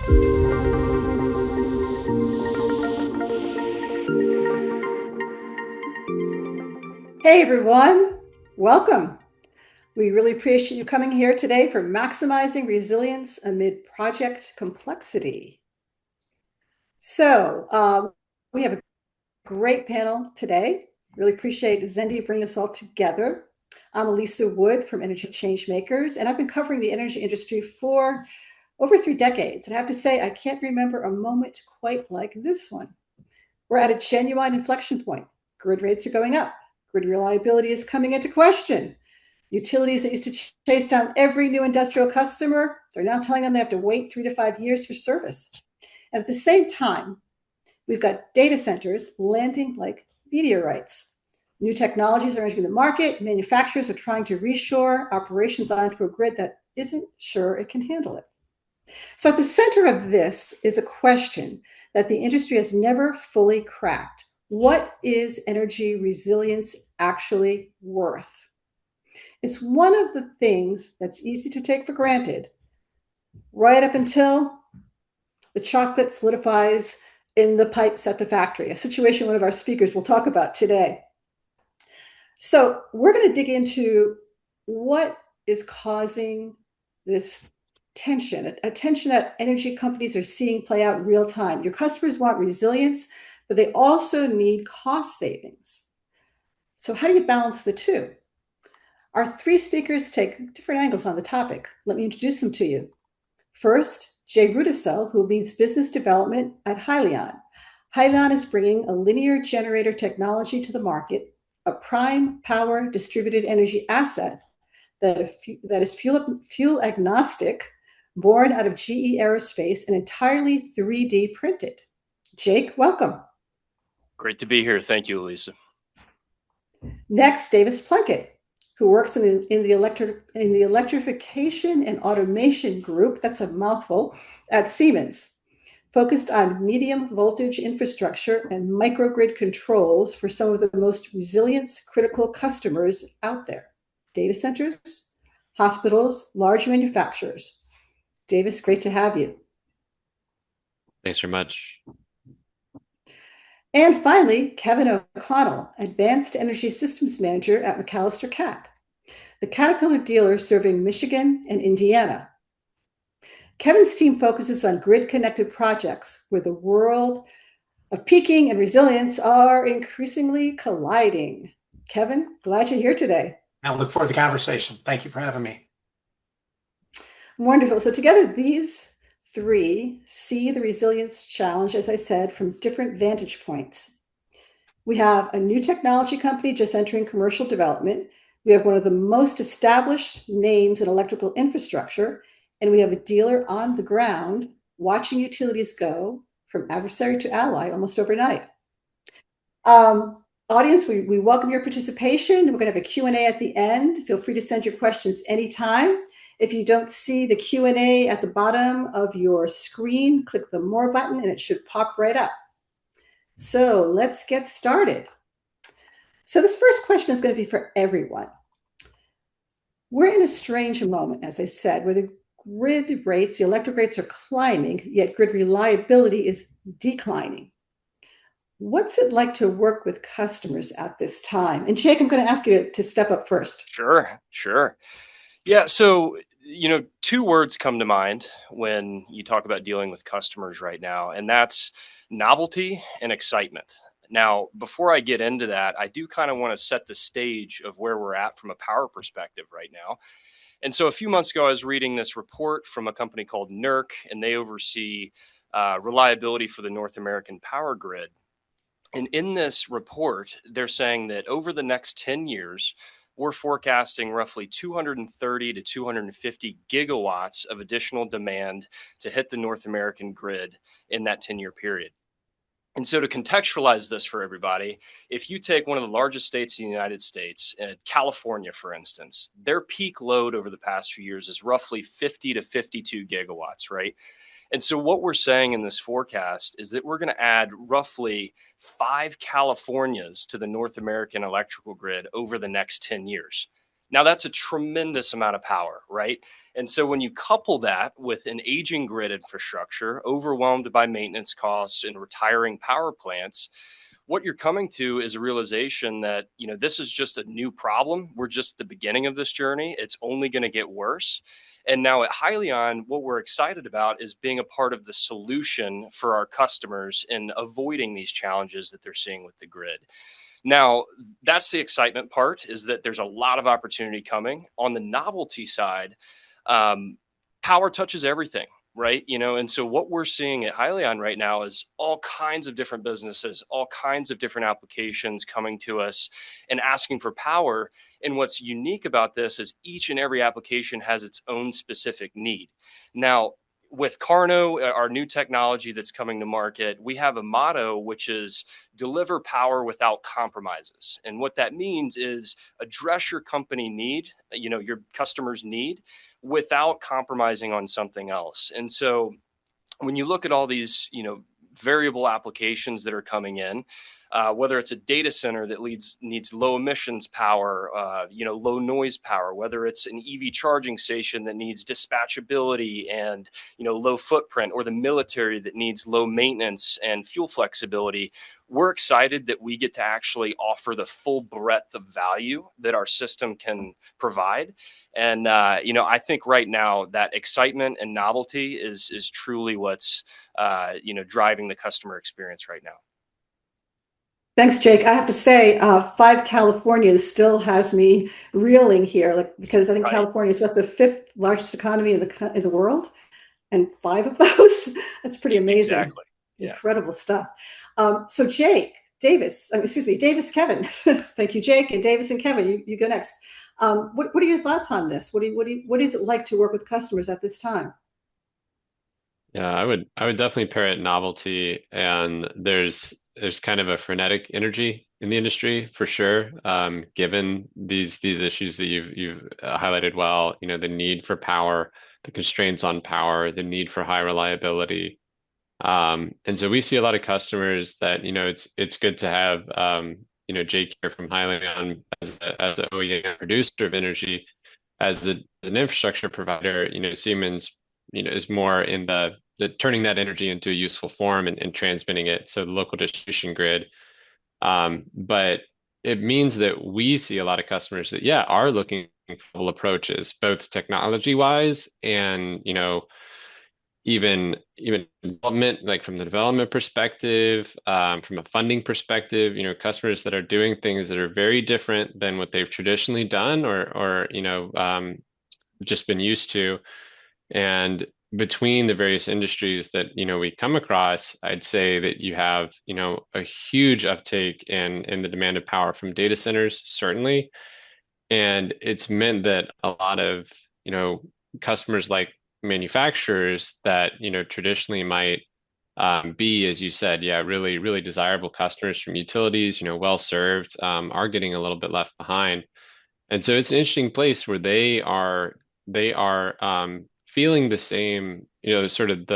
Hey everyone, welcome. We really appreciate you coming here today for Maximizing Resilience Amid Project Complexity. So we have a great panel today. Really appreciate Xendee bringing us all together. I'm Elisa Wood from Energy Changemakers, and I've been covering the energy industry for over 3 decades. And I have to say, I can't remember a moment quite like this one. We're at a genuine inflection point. Grid rates are going up. Grid reliability is coming into question. Utilities that used to chase down every new industrial customer, they're now telling them they have to wait 3 to 5 years for service. And at the same time, we've got data centers landing like meteorites. New technologies are entering the market. Manufacturers are trying to reshore operations onto a grid that isn't sure it can handle it. So at the center of this is a question that the industry has never fully cracked. What is energy resilience actually worth? It's one of the things that's easy to take for granted, right up until the chocolate solidifies in the pipes at the factory, a situation one of our speakers will talk about today. So we're going to dig into what is causing this tension, a tension that energy companies are seeing play out real time. Your customers want resilience, but they also need cost savings. So how do you balance the two? Our 3 speakers take different angles on the topic. Let me introduce them to you. First, Jay Rudesill, who leads business development at Hyliion. Hyliion is bringing a linear generator technology to the market, a prime power distributed energy asset that is fuel agnostic, born out of GE Aerospace and entirely 3D printed. Jake, welcome. Great to be here. Thank you, Elisa. Next, Davis Plunkett, who works in the electrification and automation group, that's a mouthful, at Siemens, focused on medium voltage infrastructure and microgrid controls for some of the most resilience critical customers out there. Data centers, hospitals, large manufacturers. Davis, great to have you. Thanks very much. And finally, Kevin O'Connell, Advanced Energy Systems Manager at MacAllister Cat, the Caterpillar dealer serving Michigan and Indiana. Kevin's team focuses on grid-connected projects where the world of peaking and resilience are increasingly colliding. Kevin, glad you're here today. I look forward to the conversation. Thank you for having me. Wonderful. So together, these 3 see the resilience challenge, as I said, from different vantage points. We have a new technology company just entering commercial development. We have one of the most established names in electrical infrastructure, and we have a dealer on the ground watching utilities go from adversary to ally almost overnight. Audience, we welcome your participation. We're going to have a Q&A at the end. Feel free to send your questions anytime. If you don't see the Q&A at the bottom of your screen, click the More button and it should pop right up. So let's get started. So this first question is going to be for everyone. We're in a strange moment, as I said, where the grid rates, the electric rates are climbing, yet grid reliability is declining. What's it like to work with customers at this time? And Jake, I'm going to ask you to step up first. Sure. Yeah, so, 2 words come to mind when you talk about dealing with customers right now, and that's novelty and excitement. Now, before I get into that, I do kind of want to set the stage of where we're at from a power perspective right now. And so a few months ago, I was reading this report from a company called NERC, and they oversee reliability for the North American power grid. And in this report, they're saying that over the next 10 years, we're forecasting roughly 230 to 250 gigawatts of additional demand to hit the North American grid in that 10-year period. And so to contextualize this for everybody, if you take one of the largest states in the United States, California, for instance, their peak load over the past few years is roughly 50 to 52 gigawatts, right? And so what we're saying in this forecast is that we're going to add roughly 5 Californias to the North American electrical grid over the next 10 years. Now, that's a tremendous amount of power, right? And so when you couple that with an aging grid infrastructure, overwhelmed by maintenance costs and retiring power plants, what you're coming to is a realization that, this is just a new problem. We're just at the beginning of this journey. It's only going to get worse. And now at Hyliion, what we're excited about is being a part of the solution for our customers in avoiding these challenges that they're seeing with the grid. Now, that's the excitement part, is that there's a lot of opportunity coming. On the novelty side, power touches everything, right? And so what we're seeing at Hyliion right now is all kinds of different businesses, all kinds of different applications coming to us and asking for power. And what's unique about this is each and every application has its own specific need. Now, with Carno, our new technology that's coming to market, we have a motto, which is deliver power without compromises. And what that means is address your company need, your customers' need, without compromising on something else. And so when you look at all these, variable applications that are coming in, whether it's a data center that needs low emissions power, low noise power, whether it's an EV charging station that needs dispatchability and, low footprint, or the military that needs low maintenance and fuel flexibility, we're excited that we get to actually offer the full breadth of value that our system can provide. And, I think right now that excitement and novelty is truly what's, driving the customer experience right now. Thanks, Jake. I have to say, 5 California still has me reeling here, because I think Right. California is the 5th largest economy in the world, and 5 of those. That's pretty amazing. Exactly. Yeah. Incredible stuff. So Davis, Kevin. Thank you, Jake, and Davis and Kevin. You go next. What are your thoughts on this? What is it like to work with customers at this time? Yeah, I would definitely pair it novelty, and there's kind of a frenetic energy in the industry for sure. Given these issues that you've highlighted well, the need for power, the constraints on power, the need for high reliability. And so we see a lot of customers that, it's good to have, Jake here from Hyliion as an OEM producer of energy, as an infrastructure provider. Siemens, is more in the turning that energy into a useful form and transmitting it, so the local distribution grid. But it means that we see a lot of customers that, are looking for full approaches, both technology wise and, even development, like from the development perspective, from a funding perspective, customers that are doing things that are very different than what they've traditionally done, or just been used to. And between the various industries that, we come across, I'd say that you have, a huge uptake in the demand of power from data centers, certainly. And it's meant that a lot of, customers like manufacturers that, traditionally might be, as you said, really, really desirable customers from utilities, well served, are getting a little bit left behind. And so it's an interesting place where they are feeling the same, sort of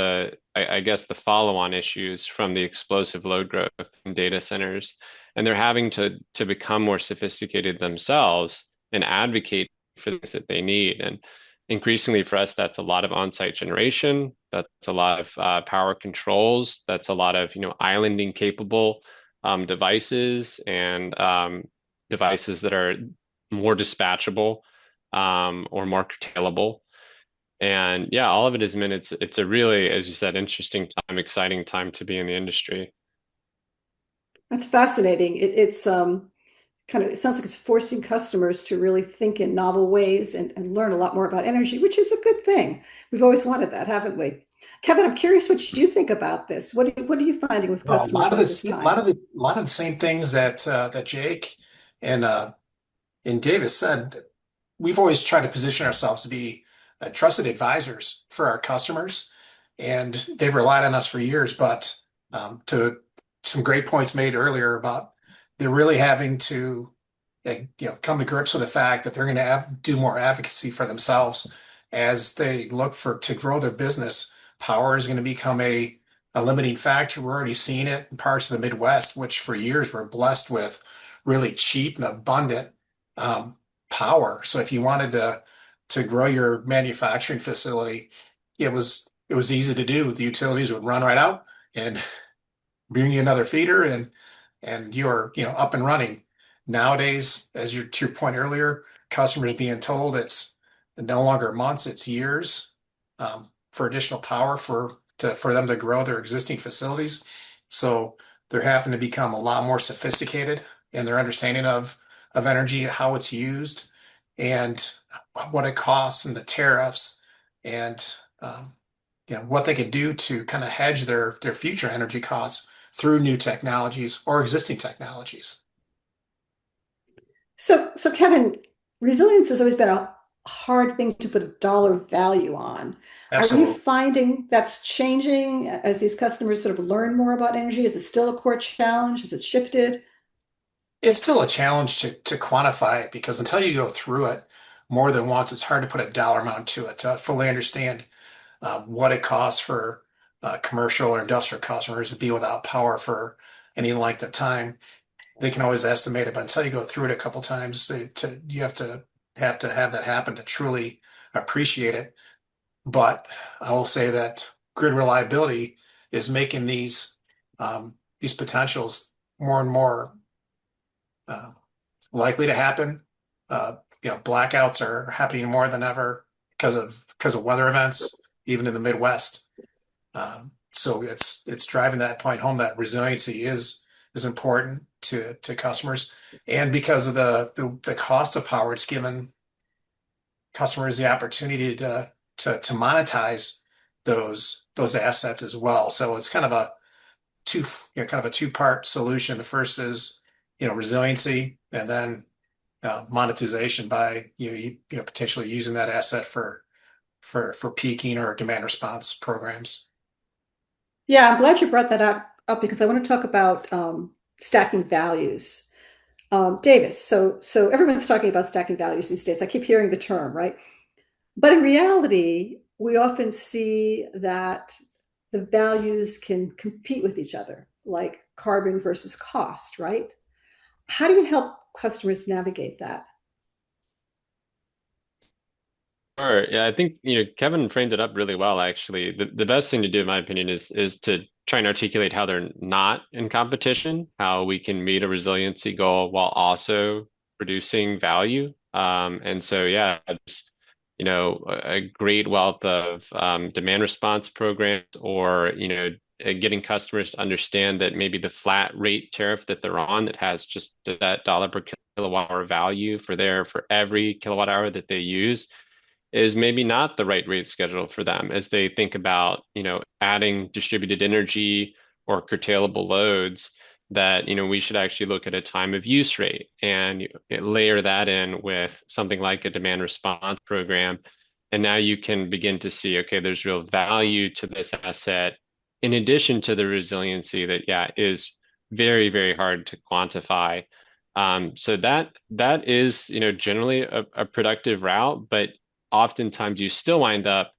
I guess the follow-on issues from the explosive load growth in data centers, and they're having to become more sophisticated themselves and advocate for things that they need. And increasingly for us, that's a lot of on-site generation, that's a lot of power controls, that's a lot of islanding capable devices, and devices that are more dispatchable, or more curtailable. And all of it is meant, it's a really, as you said, interesting time, exciting time to be in the industry. That's fascinating. It's it sounds like it's forcing customers to really think in novel ways and learn a lot more about energy, which is a good thing. We've always wanted that, haven't we? Kevin, I'm curious what you think about this. What are you finding with Well, customers at this time? a lot of the same things that Jake and Davis said. We've always tried to position ourselves to be trusted advisors for our customers, and they've relied on us for years. But to some great points made earlier about they're really having to come to grips with the fact that they're going to do more advocacy for themselves as they look to grow their business. Power is going to become a limiting factor. We're already seeing it in parts of the Midwest, which for years were blessed with really cheap and abundant power. So if you wanted to grow your manufacturing facility, it was easy to do. The utilities would run right out and bring you another feeder, and you're, up and running. Nowadays, as to your point earlier, customers being told it's no longer months, it's years, for additional power for them to grow their existing facilities. So they're having to become a lot more sophisticated in their understanding of energy, how it's used, and what it costs, and the tariffs, and what they could do to kind of hedge their future energy costs through new technologies or existing technologies. So Kevin, resilience has always been a hard thing to put a dollar value on. Are you Absolutely. finding that's changing as these customers sort of learn more about energy? Is it still a core challenge? Has it shifted? It's still a challenge to quantify it, because until you go through it more than once, it's hard to put a dollar amount to it to fully understand what it costs for commercial or industrial customers to be without power for any length of time. They can always estimate it, but until you go through it a couple times, you have that happen to truly appreciate it. But I will say that grid reliability is making these potentials more and more uh, likely to happen. Blackouts are happening more than ever because of weather events, even in the Midwest. So it's driving that point home that resiliency is important to customers, and because of the cost of power, it's given customers the opportunity to monetize those assets as well. So it's kind of a two-part solution. The first is resiliency, and then monetization by potentially using that asset for peaking or demand response programs. Yeah, I'm glad you brought that up because I want to talk about stacking values. Davis, so everyone's talking about stacking values these days. I keep hearing the term, right? But in reality, we often see that the values can compete with each other, like carbon versus cost, right? How do you help customers navigate that? Sure. Yeah, I think, Kevin framed it up really well, actually. The best thing to do, in my opinion, is to try and articulate how they're not in competition, how we can meet a resiliency goal while also producing value. And so, yeah, there's, a great wealth of demand response programs, or, getting customers to understand that maybe the flat rate tariff that they're on, that has just that dollar per kilowatt hour value for every kilowatt hour that they use, is maybe not the right rate schedule for them as they think about, adding distributed energy or curtailable loads, that, we should actually look at a time of use rate and layer that in with something like a demand response program. And now you can begin to see, okay, there's real value to this asset in addition to the resiliency that, yeah, is very, very hard to quantify. So that is, generally a productive route, but oftentimes you still wind up,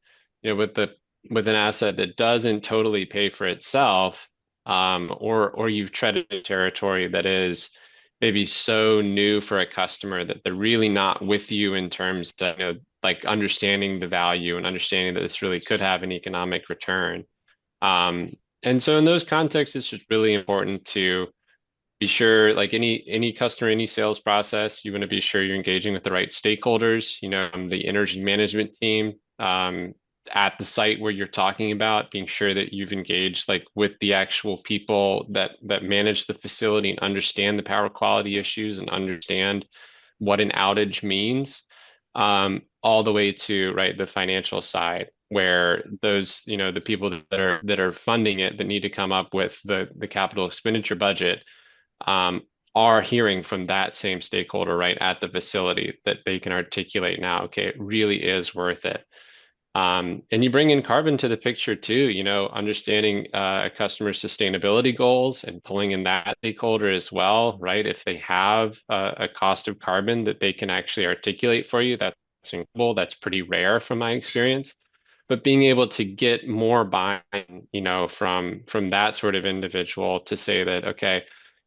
with an asset that doesn't totally pay for itself, or you've treaded a territory that is maybe so new for a customer that they're really not with you in terms of, like understanding the value and understanding that this really could have an economic return. And so in those contexts, it's just really important to be sure, like any customer, any sales process, you want to be sure you're engaging with the right stakeholders, the energy management team, at the site where you're talking about, being sure that you've engaged like with the actual people that manage the facility and understand the power quality issues and understand what an outage means, all the way to, right, the financial side, where those, the people that are funding it, that need to come up with the capital expenditure budget, are hearing from that same stakeholder right at the facility, that they can articulate now, okay, it really is worth it. And you bring in carbon to the picture too, understanding a customer's sustainability goals and pulling in that stakeholder as well, right? If they have a cost of carbon that they can actually articulate for you, that's incredible. That's pretty rare from my experience. But being able to get more buy-in, from that sort of individual to say that, okay,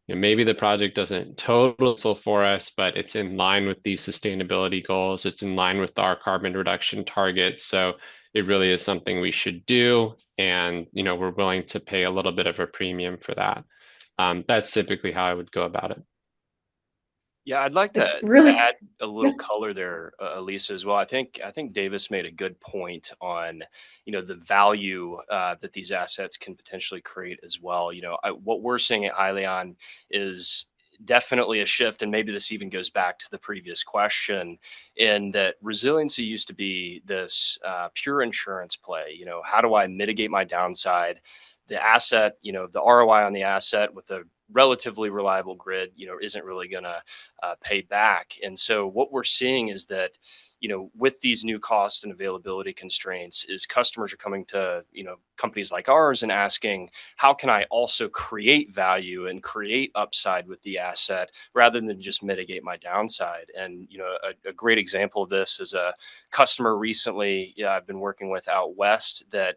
maybe the project doesn't total for us, but it's in line with these sustainability goals. It's in line with our carbon reduction targets. So it really is something we should do. And, we're willing to pay a little bit of a premium for that. That's typically how I would go about it. Yeah, I'd like to It's really, add a yeah, little color there, Elisa, as well. I think Davis made a good point on, the value that these assets can potentially create as well. What we're seeing at Hyliion is definitely a shift, and maybe this even goes back to the previous question, in that resiliency used to be this pure insurance play. How do I mitigate my downside? The asset, the ROI on the asset with a relatively reliable grid, isn't really going to pay back. And so what we're seeing is that, with these new cost and availability constraints, is customers are coming to, companies like ours and asking, how can I also create value and create upside with the asset rather than just mitigate my downside? And, a great example of this is a customer recently I've been working with out west that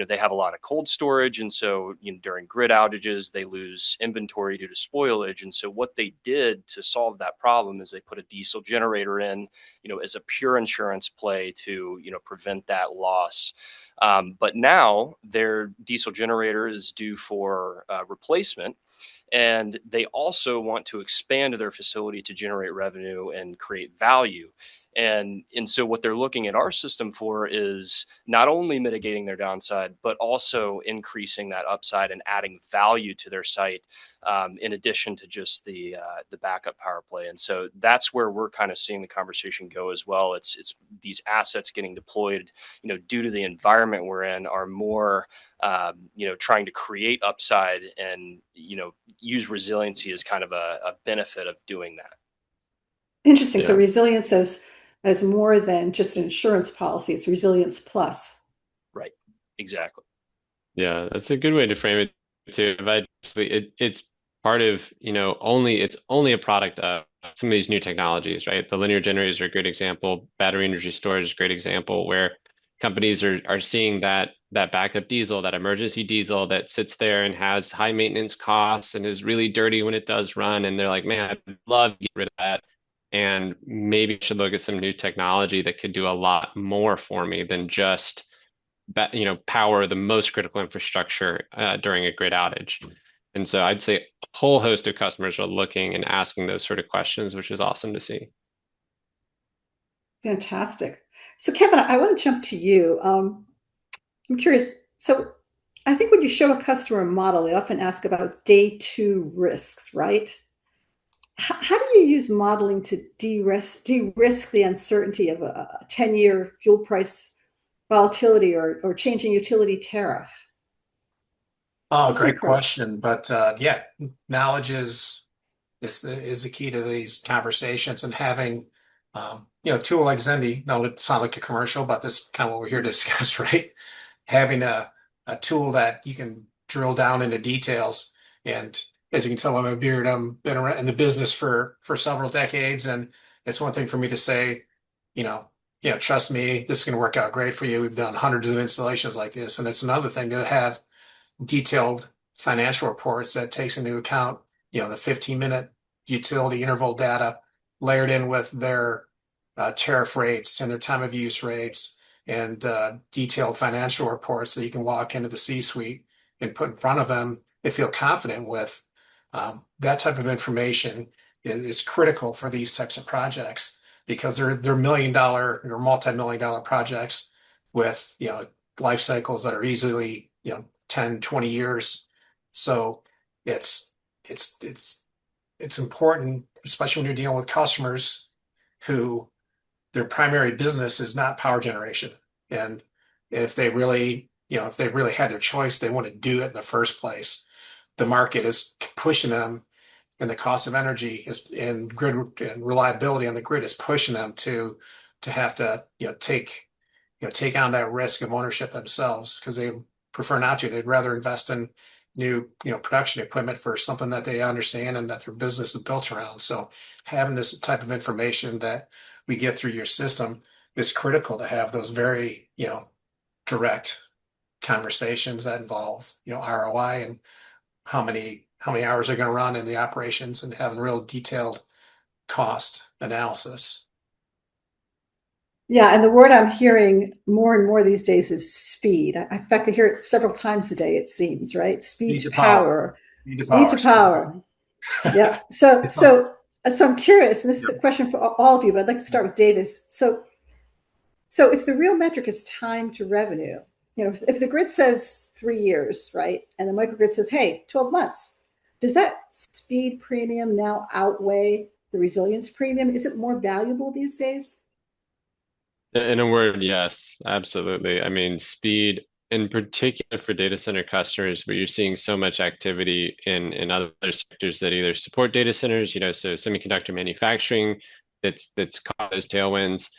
they have a lot of cold storage. And so, during grid outages, they lose inventory due to spoilage. And so what they did to solve that problem is they put a diesel generator in, as a pure insurance play to, prevent that loss. But now their diesel generator is due for replacement. And they also want to expand their facility to generate revenue and create value. And so what they're looking at our system for is not only mitigating their downside, but also increasing that upside and adding value to their site, in addition to just the backup power play. And so that's where we're kind of seeing the conversation go as well. It's these assets getting deployed, due to the environment we're in, are more trying to create upside and, use resiliency as kind of a benefit of doing that. interesting. So Yeah. resilience as more than just an insurance policy, it's resilience plus. Right. Exactly. Yeah, that's a good way to frame it too. But it's part of, it's only a product of some of these new technologies, right? The linear generators are a great example. Battery energy storage is a great example where companies are seeing that backup diesel, that emergency diesel that sits there and has high maintenance costs and is really dirty when it does run. And they're like, man, I'd love to get rid of that. And maybe I should look at some new technology that could do a lot more for me than just power the most critical infrastructure during a grid outage. And so I'd say a whole host of customers are looking and asking those sort of questions, which is awesome to see. Fantastic. So Kevin, I want to jump to you. I'm curious. So I think when you show a customer a model, they often ask about day two risks, right? How do you use modeling to de-risk the uncertainty of a 10-year fuel price volatility or changing utility tariff? Oh, What's the great approach? question. But yeah, knowledge is the key to these conversations, and having a tool like Xendee. No, it's not like a commercial, but this is kind of what we're here to discuss, right? Having a tool that you can drill down into details. And as you can tell, I'm a beard. I've been around in the business for several decades, and it's one thing for me to say, you know, trust me, this is going to work out great for you. We've done hundreds of installations like this, and it's another thing to have detailed financial reports that takes into account, the 15-minute utility interval data layered in with their tariff rates and their time of use rates, and detailed financial reports that you can walk into the C-suite and put in front of them. They feel confident with that type of information is critical for these types of projects, because they're $1 million or multi-million-dollar projects with life cycles that are easily 10, 20 years. So it's it's it's it's important, especially when you're dealing with customers who their primary business is not power generation. And if they really had their choice, they want to do it in the first place. The market is pushing them, and the cost of energy is and grid and reliability on the grid is pushing them to have to take on that risk of ownership themselves, because they prefer not to. They'd rather invest in new, production equipment for something that they understand and that their business is built around. So having this type of information that we get through your system is critical to have those very, direct conversations that involve, ROI and how many hours they're going to run in the operations and having real detailed cost analysis. Yeah, and the word I'm hearing more and more these days is speed. In fact, I hear it several times a day, it seems, right? Speed Speed to to power. power. Speed to Speed power. to power. Yeah. So It's something. so I'm curious, and this is Yeah. a question for all of you, but I'd like to start with Davis. So if the real metric is time to revenue, if the grid says 3 years, right, and the microgrid says, hey, 12 months, does that speed premium now outweigh the resilience premium? Is it more valuable these days? In a word, yes, absolutely. I mean, speed, in particular for data center customers, but you're seeing so much activity in other sectors that either support data centers, so semiconductor manufacturing, that's caught those tailwinds.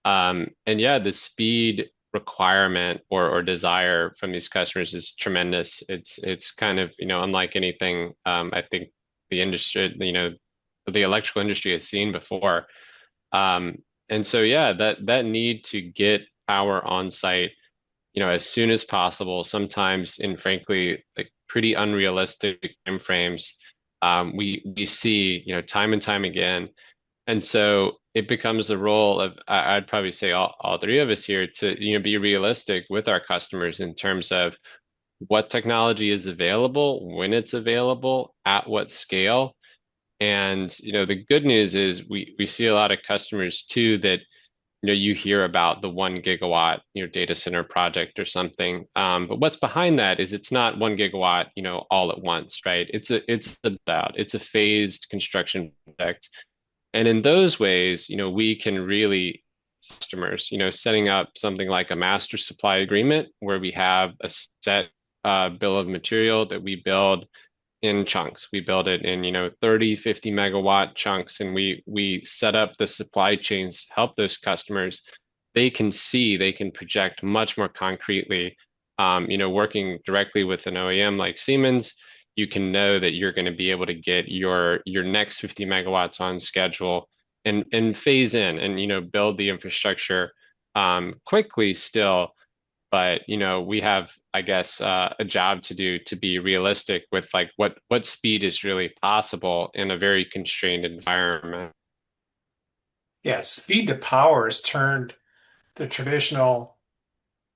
And yeah, the speed requirement or desire from these customers is tremendous. It's kind of, unlike anything I think the industry, the electrical industry has seen before. Um, and so, yeah, that need to get power on site, as soon as possible, sometimes in frankly, like pretty unrealistic timeframes, we see, time and time again. And so it becomes the role of, I'd probably say all three of us here to, be realistic with our customers in terms of what technology is available, when it's available, at what scale. And, the good news is we see a lot of customers too that, you hear about the 1 gigawatt, data center project or something. But what's behind that is it's not 1 gigawatt, all at once, right? It's a phased construction project. And in those ways, we can really customers, setting up something like a master supply agreement where we have a set bill of material that we build in chunks. We build it in, 30, 50 megawatt chunks, and we set up the supply chains, help those customers. They can project much more concretely. Working directly with an OEM like Siemens, you can know that you're going to be able to get your next 50 megawatts on schedule and phase in and build the infrastructure quickly still, but we have, I guess, a job to do to be realistic with like what speed is really possible in a very constrained environment. Yeah, speed to power has turned the traditional,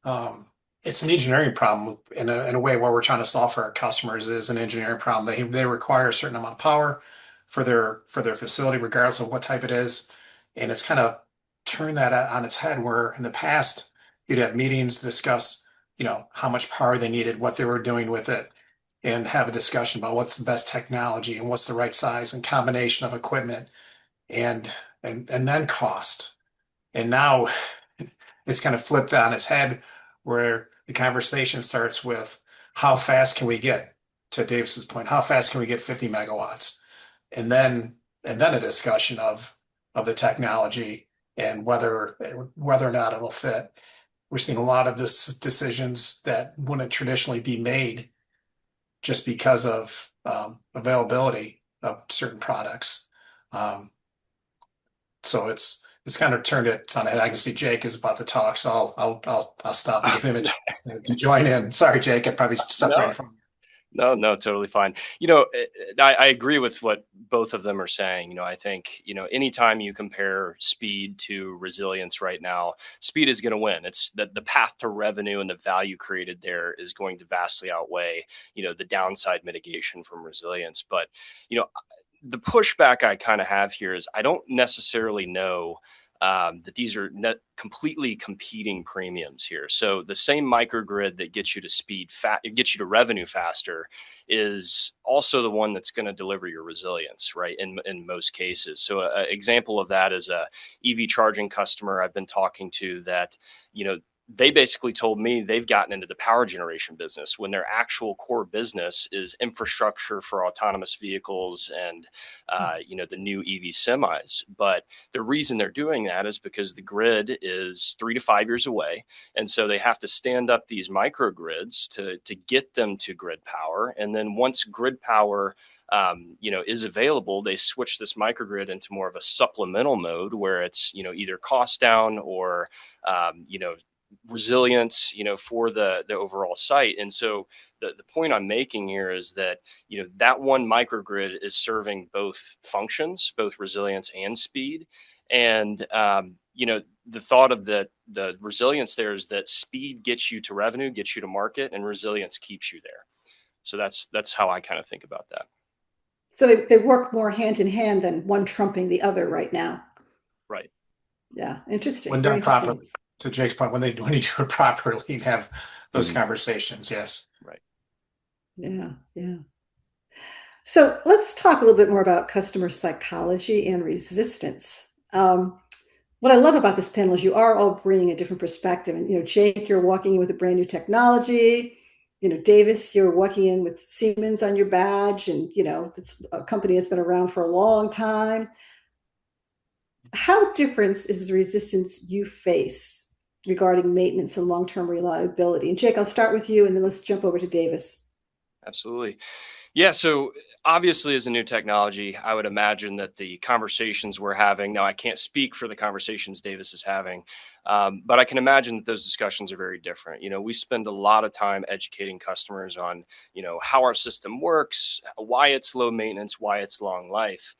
um, it's an engineering problem in a way where we're trying to solve for our customers. It is an engineering problem. They require a certain amount of power for their facility, regardless of what type it is. And it's kind of turned that on its head where in the past you'd have meetings to discuss, how much power they needed, what they were doing with it, and have a discussion about what's the best technology and what's the right size and combination of equipment and and then cost. And now it's kind of flipped on its head where the conversation starts with how fast can we get, to Davis's point, how fast can we get 50 megawatts? And then a discussion of the technology and whether or not it'll fit. We're seeing a lot of decisions that wouldn't traditionally be made just because of availability of certain products. Um, so it's kind of turned it on head. I can see Jake is about to talk, so I'll stop and give him a chance to join in. Sorry, Jake, I probably No, separated from. no, totally fine. I agree with what both of them are saying. I think, anytime you compare speed to resilience right now, speed is going to win. It's the path to revenue and the value created there is going to vastly outweigh, the downside mitigation from resilience. But, the pushback I kind of have here is I don't necessarily know that these are completely competing premiums here. So the same microgrid that gets you to gets you to revenue faster is also the one that's going to deliver your resilience, right? In most cases. So an example of that is a EV charging customer I've been talking to that, they basically told me they've gotten into the power generation business when their actual core business is infrastructure for autonomous vehicles and, the new EV semis. But the reason they're doing that is because the grid is 3 to 5 years away. And so they have to stand up these microgrids to get them to grid power. And then once grid power is available, they switch this microgrid into more of a supplemental mode where it's, either cost down or, resilience, for the overall site. And so the point I'm making here is that, that one microgrid is serving both functions, both resilience and speed. And, the thought of the resilience there is that speed gets you to revenue, gets you to market, and resilience keeps you there. So that's how I kind of think about that. So they work more hand in hand than one trumping the other right now. Right. Yeah, interesting. When Very done interesting. properly, to Jake's point, when you do it properly and have those Mhm. conversations, yes. Right. Yeah, yeah. So let's talk a little bit more about customer psychology and resistance. What I love about this panel is you are all bringing a different perspective. And, Jake, you're walking in with a brand new technology. Davis, you're walking in with Siemens on your badge. And, it's a company that's been around for a long time. How different is the resistance you face regarding maintenance and long-term reliability? And Jake, I'll start with you, and then let's jump over to Davis. Absolutely. Yeah, so obviously, as a new technology, I would imagine that the conversations we're having now, I can't speak for the conversations Davis is having, but I can imagine that those discussions are very different. We spend a lot of time educating customers on, how our system works, why it's low maintenance, why it's long life.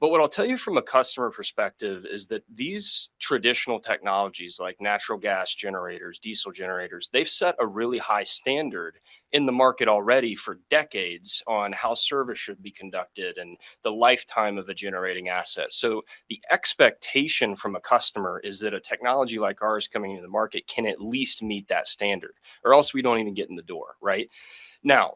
But what I'll tell you from a customer perspective is that these traditional technologies like natural gas generators, diesel generators, they've set a really high standard in the market already for decades on how service should be conducted and the lifetime of a generating asset. So the expectation from a customer is that a technology like ours coming into the market can at least meet that standard, or else we don't even get in the door, right? Now,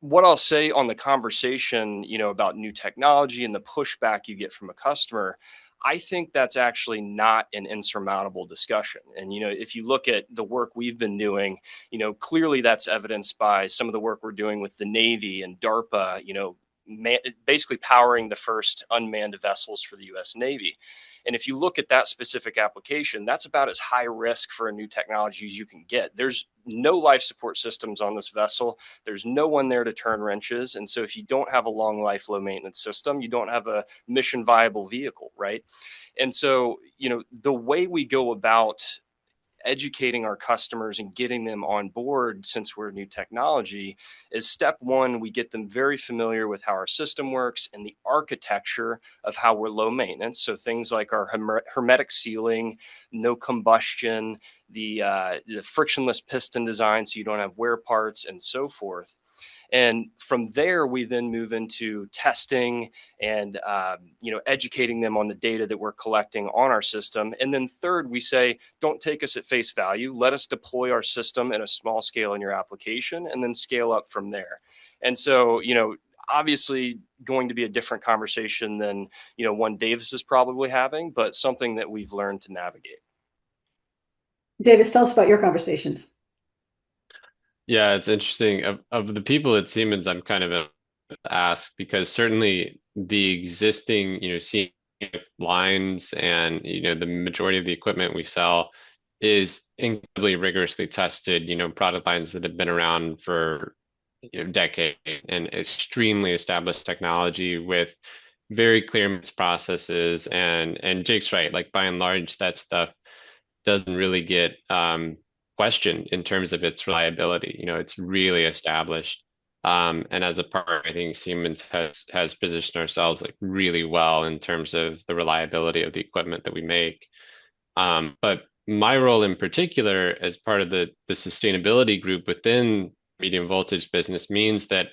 what I'll say on the conversation, about new technology and the pushback you get from a customer, I think that's actually not an insurmountable discussion. And, if you look at the work we've been doing, clearly that's evidenced by some of the work we're doing with the Navy and DARPA, basically powering the first unmanned vessels for the US Navy. And if you look at that specific application, that's about as high risk for a new technology as you can get. There's no life support systems on this vessel. There's no one there to turn wrenches. And so if you don't have a long life, low maintenance system, you don't have a mission viable vehicle, right? And so, the way we go about educating our customers and getting them on board, since we're new technology, is step one, we get them very familiar with how our system works and the architecture of how we're low maintenance. So things like our hermetic sealing, no combustion, the frictionless piston design so you don't have wear parts, and so forth. And from there, we then move into testing and educating them on the data that we're collecting on our system. And then third, we say, don't take us at face value. Let us deploy our system in a small scale in your application, and then scale up from there. And so, obviously going to be a different conversation than one Davis is probably having, but something that we've learned to navigate. Davis, tell us about your conversations. Yeah, it's interesting. Of the people at Siemens, I'm kind of ask because certainly the existing, Siemens lines and the majority of the equipment we sell is incredibly rigorously tested. Product lines that have been around for decades and extremely established technology with very clear processes. And Jake's right. Like by and large, that stuff doesn't really get questioned in terms of its reliability. It's really established. And as a partner, I think Siemens has positioned ourselves like really well in terms of the reliability of the equipment that we make. But my role in particular, as part of the sustainability group within medium voltage business, means that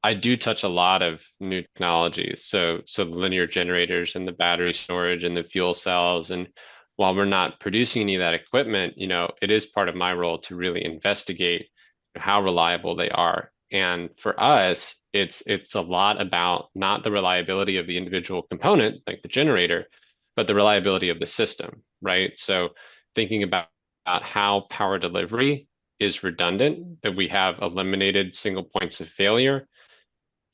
I do touch a lot of new technologies. So the linear generators and the battery storage and the fuel cells. And while we're not producing any of that equipment, it is part of my role to really investigate how reliable they are. And for us, it's a lot about not the reliability of the individual component, like the generator, but the reliability of the system, right? So thinking about how power delivery is redundant, that we have eliminated single points of failure.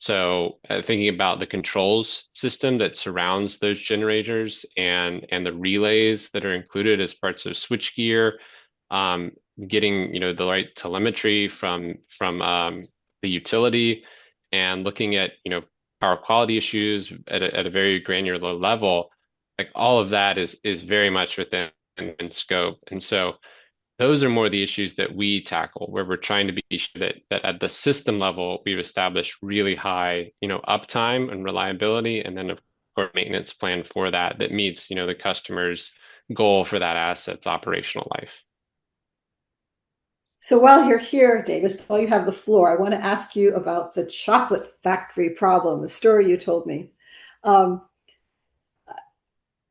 So thinking about the controls system that surrounds those generators and the relays that are included as parts of switchgear, um, getting the right telemetry from the utility, and looking at power quality issues at a very granular level. Like all of that is very much within scope. And so those are more the issues that we tackle, where we're trying to be sure that at the system level, we've established really high, uptime and reliability, and then of course maintenance plan for that meets, the customer's goal for that asset's operational life. So while you're here, Davis, while you have the floor, I want to ask you about the chocolate factory problem, the story you told me. Um,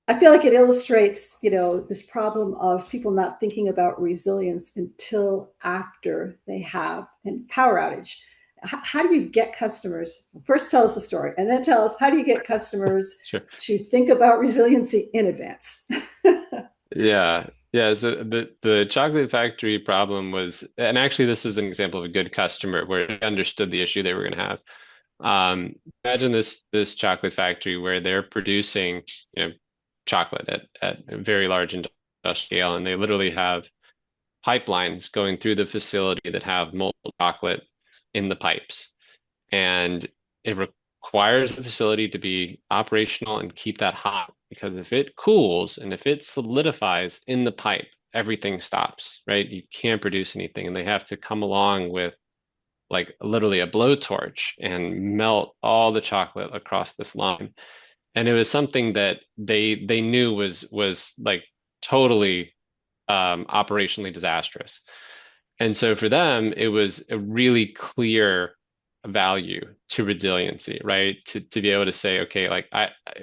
I feel like it illustrates, this problem of people not thinking about resilience until after they have a power outage. How do you get customers? First, tell us the story, and then tell us how do you get customers Sure. to think about resiliency in advance? Yeah. Yeah. So the chocolate factory problem was, and actually this is an example of a good customer where they understood the issue they were going to have. Imagine this chocolate factory where they're producing, chocolate at a very large industrial scale, and they literally have pipelines going through the facility that have molten chocolate in the pipes. And it requires the facility to be operational and keep that hot, because if it cools and if it solidifies in the pipe, everything stops, right? You can't produce anything, and they have to come along with like literally a blowtorch and melt all the chocolate across this line. And it was something that they knew was like totally operationally disastrous. And so for them, it was a really clear value to resiliency, right? To be able to say, okay, like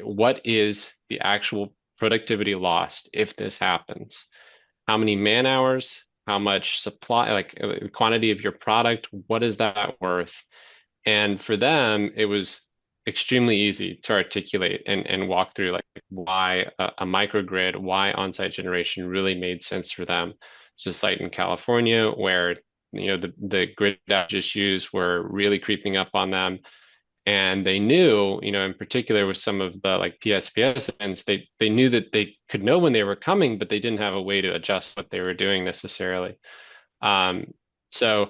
what is the actual productivity lost if this happens? How many man hours? How much supply, like the quantity of your product? What is that worth? And for them, it was extremely easy to articulate and walk through like why a microgrid, why on-site generation really made sense for them. It's a site in California where the grid outage issues were really creeping up on them. And they knew, in particular with some of the like PSPS events, they knew that they could know when they were coming, but they didn't have a way to adjust what they were doing necessarily. So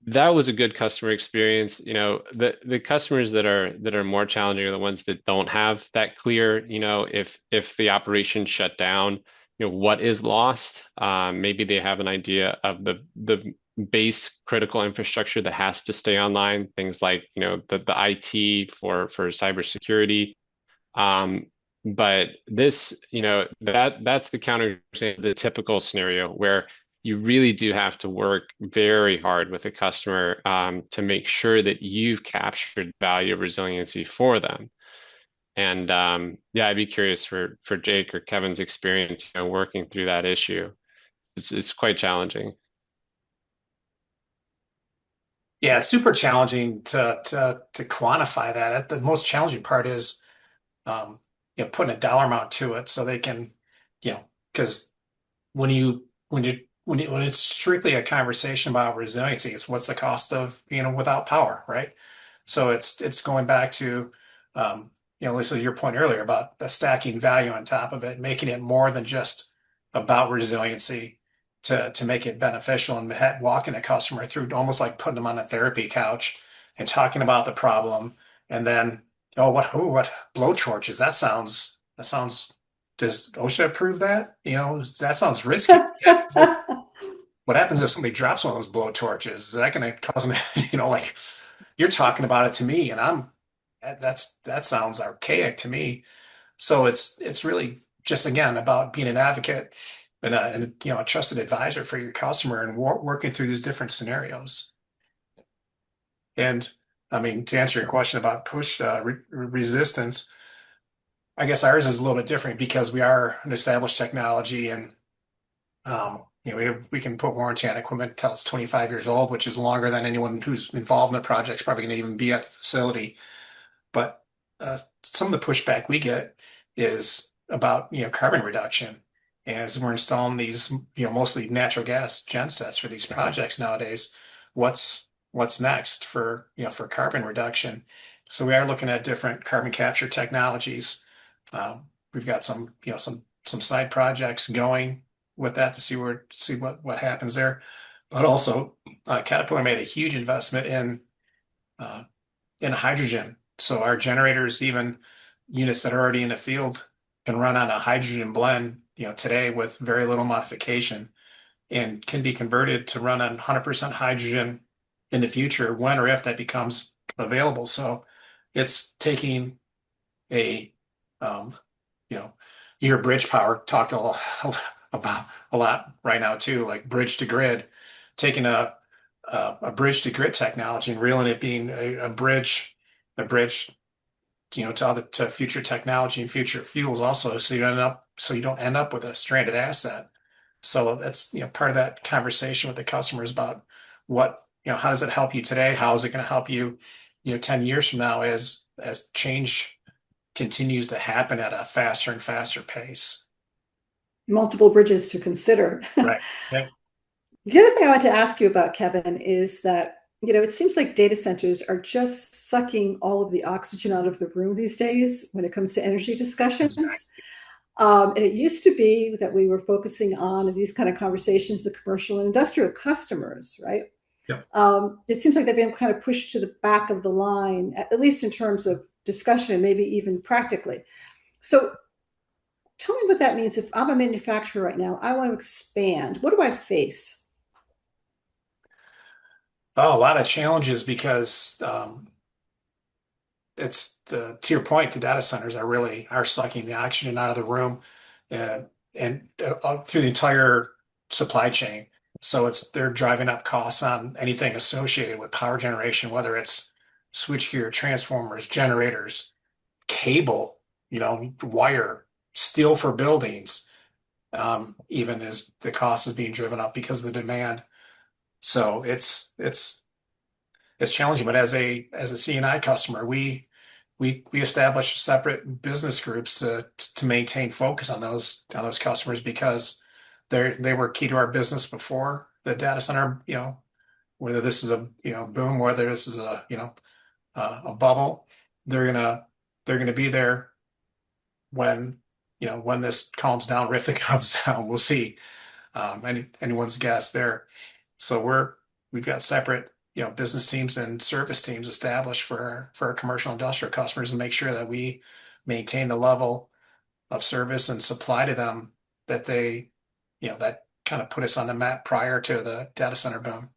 that was a good customer experience. The customers that are more challenging are the ones that don't have that clear, if the operation shut down, what is lost. Maybe they have an idea of the base critical infrastructure that has to stay online, things like, the IT for cybersecurity. But this, that's the counter, the typical scenario where you really do have to work very hard with a customer to make sure that you've captured value of resiliency for them. And yeah, I'd be curious for Jake or Kevin's experience, working through that issue. It's quite challenging. Yeah, it's super challenging to quantify that. The most challenging part is putting a dollar amount to it so they can, because when it's strictly a conversation about resiliency, it's what's the cost of being without power, right? So it's going back to Lisa, your point earlier about stacking value on top of it, making it more than just about resiliency to make it beneficial, and walking the customer through almost like putting them on a therapy couch and talking about the problem, and then what blow torches? That sounds. Does OSHA approve that? That sounds risky. What happens if somebody drops one of those blow torches? Is that going to cause me, like you're talking about it to me, and that sounds archaic to me. So it's really just again about being an advocate and a trusted advisor for your customer and working through these different scenarios. And I mean, to answer your question about push resistance, I guess ours is a little bit different because we are an established technology, and we can put warranty on equipment until it's 25 years old, which is longer than anyone who's involved in the project is probably going to even be at the facility. But some of the pushback we get is about carbon reduction, as we're installing these mostly natural gas gensets for these projects nowadays. What's next for carbon reduction? So we are looking at different carbon capture technologies. We've got some side projects going with that to see what happens there. But also, Caterpillar made a huge investment in hydrogen. So our generators, even units that are already in the field, can run on a hydrogen blend today with very little modification and can be converted to run on 100% hydrogen in the future when or if that becomes available. So it's taking a, um, you know, your bridge power talked about a lot right now too, like bridge to grid, taking a bridge to grid technology and reeling it being a bridge, to future technology and future fuels also, so you don't end up with a stranded asset. So that's, part of that conversation with the customers about how does it help you today? How is it going to help you, 10 years from now as change continues to happen at a faster and faster pace. Multiple bridges to consider. Right. Yeah. The other thing I want to ask you about, Kevin, is that, it seems like data centers are just sucking all of the oxygen out of the room these days when it comes to energy discussions. Exactly. And it used to be that we were focusing on in these kind of conversations, the commercial and industrial customers, right? Yep. It seems like they've been kind of pushed to the back of the line, at least in terms of discussion and maybe even practically. So tell me what that means. If I'm a manufacturer right now, I want to expand. What do I face? Oh, a lot of challenges because to your point, the data centers are sucking the oxygen out of the room, and through the entire supply chain. So they're driving up costs on anything associated with power generation, whether it's switchgear, transformers, generators, cable, wire, steel for buildings, even as the cost is being driven up because of the demand. So it's challenging. But as a CNI customer, we established separate business groups to maintain focus on those customers because they were key to our business before the data center. Whether this is a boom, whether this is a bubble, they're gonna be there when when this calms down, if it comes down. We'll see. Anyone's guess there. So we've got separate business teams and service teams established for our commercial industrial customers and make sure that we maintain the level of service and supply to them that that kind of put us on the map prior to the data center boom.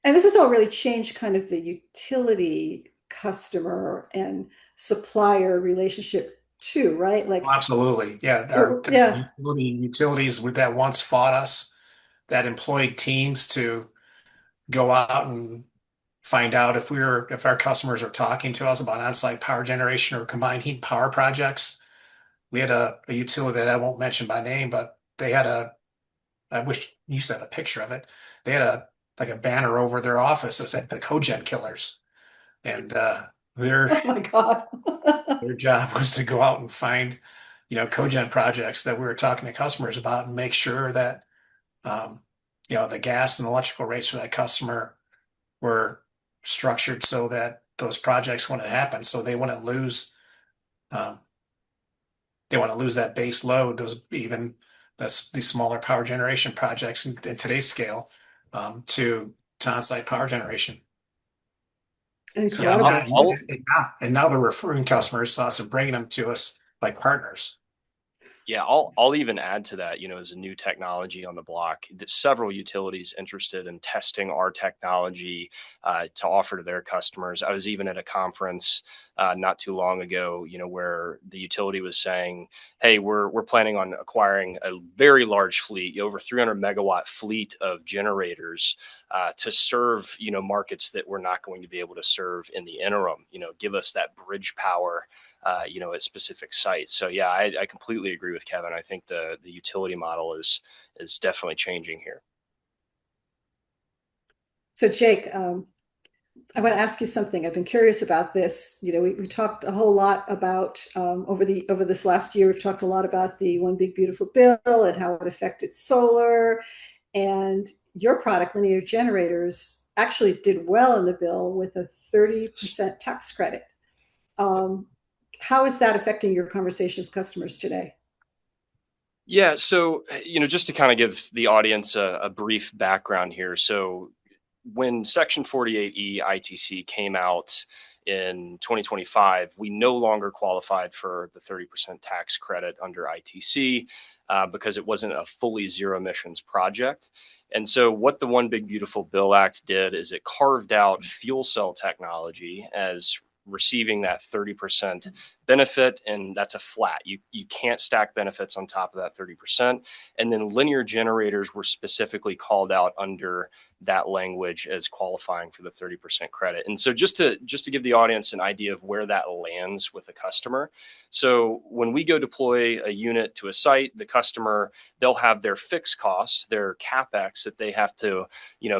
And this has all really changed kind of the utility customer and supplier relationship too, right? Oh, absolutely. Yeah. Yeah. Utilities that once fought us, that employed teams to go out and find out if our customers are talking to us about on-site power generation or combined heat and power projects. We had a utility that I won't mention by name, but I wish you sent a picture of it. They had a banner over their office that said the cogen killers. And their Oh my God. their job was to go out and find, cogen projects that we were talking to customers about and make sure that um, the gas and electrical rates for that customer were structured so that those projects wouldn't happen, so um, they want to lose that base load. These smaller power generation projects in today's scale to on-site power generation. So Yeah, Incredible. now they're referring customers to us and bringing them to us like partners. Yeah, I'll even add to that, as a new technology on the block, that several utilities interested in testing our technology to offer to their customers. I was even at a conference not too long ago, where the utility was saying, "Hey, we're planning on acquiring a very large fleet, over 300 megawatt fleet of generators to serve, markets that we're not going to be able to serve in the interim. Give us that bridge power." At specific sites. So yeah, I completely agree with Kevin. I think the utility model is definitely changing here. So Jake, I want to ask you something. I've been curious about this. We talked a whole lot about over this last year. We've talked a lot about the One Big Beautiful Bill and how it affected solar. And your product, linear generators, actually did well in the bill with a 30% tax credit. How is that affecting your conversation with customers today? Yeah, so just to kind of give the audience a brief background here. So when Section 48E ITC came out, in 2025, we no longer qualified for the 30% tax credit under ITC because it wasn't a fully zero emissions project. And so what the One Big Beautiful Bill Act did is it carved out fuel cell technology as receiving that 30% benefit, and that's a flat. You can't stack benefits on top of that 30%. And then linear generators were specifically called out under that language as qualifying for the 30% credit. And so just to give the audience an idea of where that lands with the customer. So when we go deploy a unit to a site, the customer, they'll have their fixed costs, their CapEx that they have to,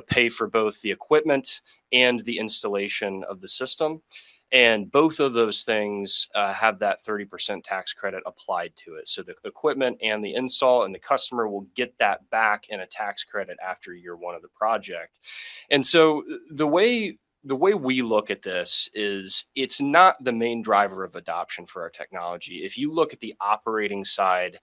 pay for both the equipment and the installation of the system. And both of those things have that 30% tax credit applied to it. So the equipment and the install, and the customer will get that back in a tax credit after year one of the project. And so the way we look at this is it's not the main driver of adoption for our technology. If you look at the operating side,